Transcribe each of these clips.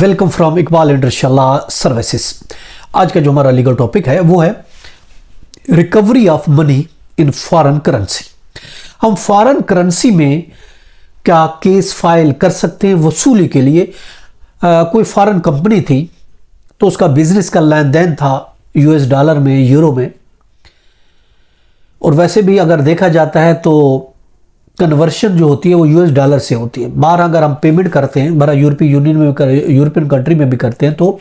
Welcome from Iqbal इंशाल्लाह services. आज का जो हमारा लीगल टॉपिक है वो है recovery of money in foreign currency. हम फॉरेन करेंसी में क्या केस फाइल कर सकते हैं वसूली के लिए। कोई फॉरेन कंपनी थी तो उसका बिजनेस का लेन देन था यूएस डॉलर में, यूरो में, और वैसे भी अगर देखा जाता है तो कन्वर्शन जो होती है वो यूएस डॉलर से होती है। बाहर अगर हम पेमेंट करते हैं, बाहर यूरोपीय यूनियन में, यूरोपियन कंट्री में भी करते हैं तो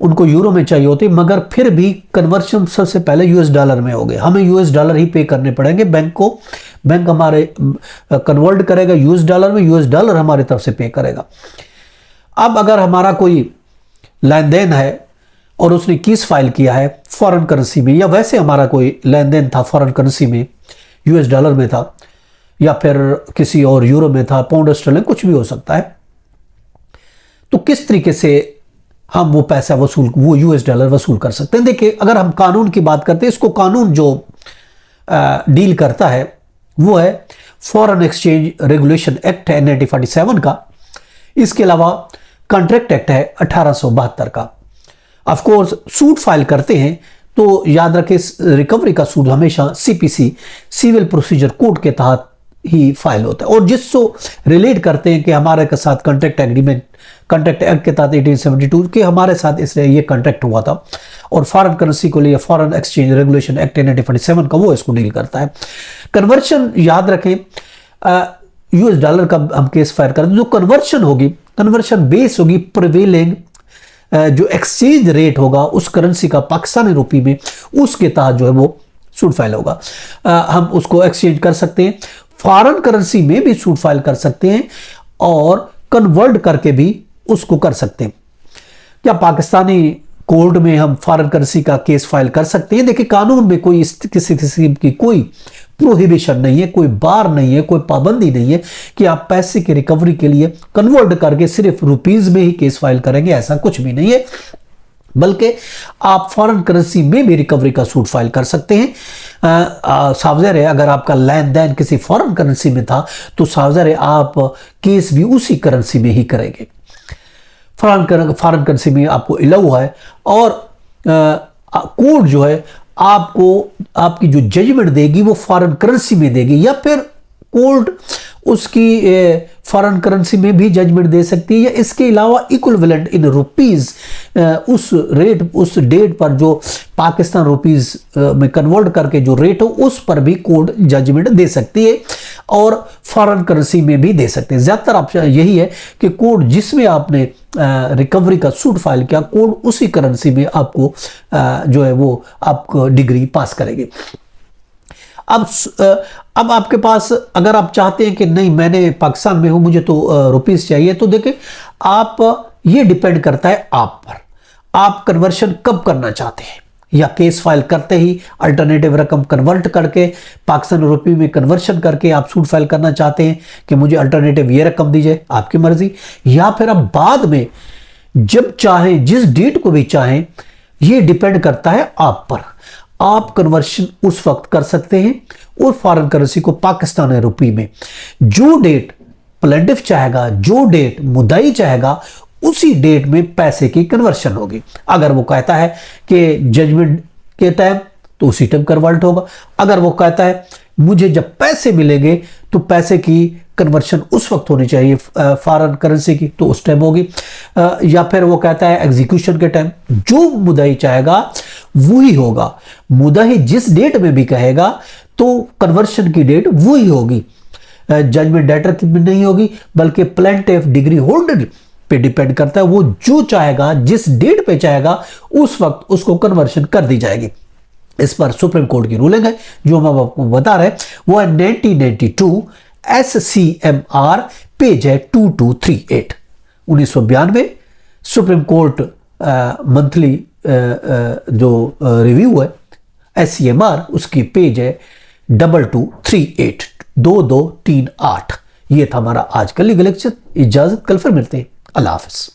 उनको यूरो में चाहिए होती है, मगर फिर भी कन्वर्शन सबसे पहले यूएस डॉलर में हो गए। हमें यूएस डॉलर ही पे करने पड़ेंगे बैंक को। बैंक हमारे कन्वर्ट करेगा यूएस डॉलर में, यूएस डॉलर हमारी तरफ से पे करेगा। अब अगर हमारा कोई लेन देन है और उसने केस फाइल किया है फॉरेन करेंसी में, या वैसे हमारा कोई लेन देन था फॉरेन करेंसी में, यूएस डॉलर में था या फिर किसी और यूरो में था, पाउंड स्टर्लिंग, कुछ भी हो सकता है, तो किस तरीके से हम वो पैसा वो यूएस डॉलर वसूल कर सकते हैं। देखिए, अगर हम कानून की बात करते हैं, इसको कानून जो डील करता है वो है फॉरेन एक्सचेंज रेगुलेशन एक्ट है 1947 का। इसके अलावा कॉन्ट्रैक्ट एक्ट है 1872 का। ऑफ कोर्स सूट फाइल करते हैं तो याद रखें रिकवरी का सूट हमेशा सीपीसी सिविल प्रोसीजर कोड के तहत ही फाइल होता है, और जिसको रिलेट करते हैं कि हमारे के साथ कॉन्ट्रैक्ट एग्रीमेंट, कॉन्ट्रैक्ट एक्ट के तहत 1872 के हमारे साथ इसलिए ये कॉन्ट्रैक्ट हुआ था, और फॉरेन करेंसी को लिए फॉरेन एक्सचेंज रेगुलेशन एक्ट 1947 का वो इसको डील करता है। कन्वर्शन याद रखें, यूएस डॉलर का हम केस फाइल करते हैं, जो कन्वर्शन होगी, कन्वर्शन बेस होगी प्रिवेलिंग जो एक्सचेंज रेट होगा उस करेंसी का पाकिस्तानी रुपये में, उसके तहत जो है वो सूट फाइल होगा। हम उसको एक्सचेंज कर सकते हैं, फॉरेन करेंसी में भी सूट फाइल कर सकते हैं और कन्वर्ट करके भी उसको कर सकते हैं। क्या पाकिस्तानी कोर्ट में हम फॉरेन करेंसी का केस फाइल कर सकते हैं? देखिए, कानून में कोई किसी किस्म की कोई प्रोहिबिशन नहीं है, कोई बार नहीं है, कोई पाबंदी नहीं है कि आप पैसे की रिकवरी के लिए कन्वर्ट करके सिर्फ रुपीज में ही केस फाइल करेंगे, ऐसा कुछ भी नहीं है, बल्कि आप फॉरेन करेंसी में भी रिकवरी का सूट फाइल कर सकते हैं। सावधान है, अगर आपका लेन देन किसी फॉरेन करेंसी में था तो सावधान है आप केस भी उसी करेंसी में ही करेंगे। फॉरेन करेंसी में आपको अलाउ है, और कोर्ट जो है आपको आपकी जो जजमेंट देगी वो फॉरेन करेंसी में देगी, या फिर कोर्ट उसकी फॉरेन करेंसी में भी जजमेंट दे सकती है, या इसके अलावा इक्विवेलेंट इन रुपीज उस रेट, उस डेट पर जो पाकिस्तान रुपीज में कन्वर्ट करके जो रेट हो उस पर भी कोर्ट जजमेंट दे सकती है, और फॉरेन करेंसी में भी दे सकते हैं। ज़्यादातर ऑप्शन यही है कि कोर्ट जिसमें आपने रिकवरी का सूट फाइल किया, कोर्ट उसी करेंसी में आपको जो है वो आपको डिग्री पास करेगी। अब आपके पास, अगर आप चाहते हैं कि नहीं मैंने पाकिस्तान में हूं, मुझे तो रुपीस चाहिए, तो देखिए आप, ये डिपेंड करता है आप पर, आप कन्वर्शन कब करना चाहते हैं, या केस फाइल करते ही अल्टरनेटिव रकम कन्वर्ट करके पाकिस्तान रुपये में कन्वर्शन करके आप सूट फाइल करना चाहते हैं कि मुझे अल्टरनेटिव ये रकम दीजिए, आपकी मर्जी, या फिर आप बाद में जब चाहें, जिस डेट को भी चाहें, ये डिपेंड करता है आप पर। आप कन्वर्शन उस वक्त कर सकते हैं और फॉरेन करेंसी को पाकिस्तानी रुपये में जो डेट प्लेंटिफ चाहेगा, जो डेट मुद्दाई चाहेगा, उसी डेट में पैसे की कन्वर्शन होगी। अगर वो कहता है कि जजमेंट के टाइम, तो उसी टाइम कन्वर्ट होगा। अगर वो कहता है मुझे जब पैसे मिलेंगे तो पैसे की कन्वर्शन उस वक्त होनी चाहिए फॉरेन करेंसी की, तो उस टाइम होगी। या फिर वो कहता है एग्जीक्यूशन के टाइम, जो मुद्दाई चाहेगा वही होगा। मुद्दाई जिस डेट में भी कहेगा तो कन्वर्शन की डेट वही होगी, जजमेंट डेटर की भी नहीं होगी, बल्कि प्लेंटिफ डिग्री होल्डर पे डिपेंड करता है। वो जो चाहेगा, जिस डेट पे चाहेगा, उस वक्त उसको कन्वर्शन कर दी जाएगी। इस पर सुप्रीम कोर्ट की रूलिंग है जो हम आपको बता रहे हैं, वो है 1992 SCMR पेज है 2238। 1992 सुप्रीम कोर्ट मंथली जो रिव्यू है SCMR, उसकी पेज है 2238 2238। ये था हमारा आज का लीगल लेक्चर। इजाजत, कल फिर मिलते हैं। अल्लाह हाफिज।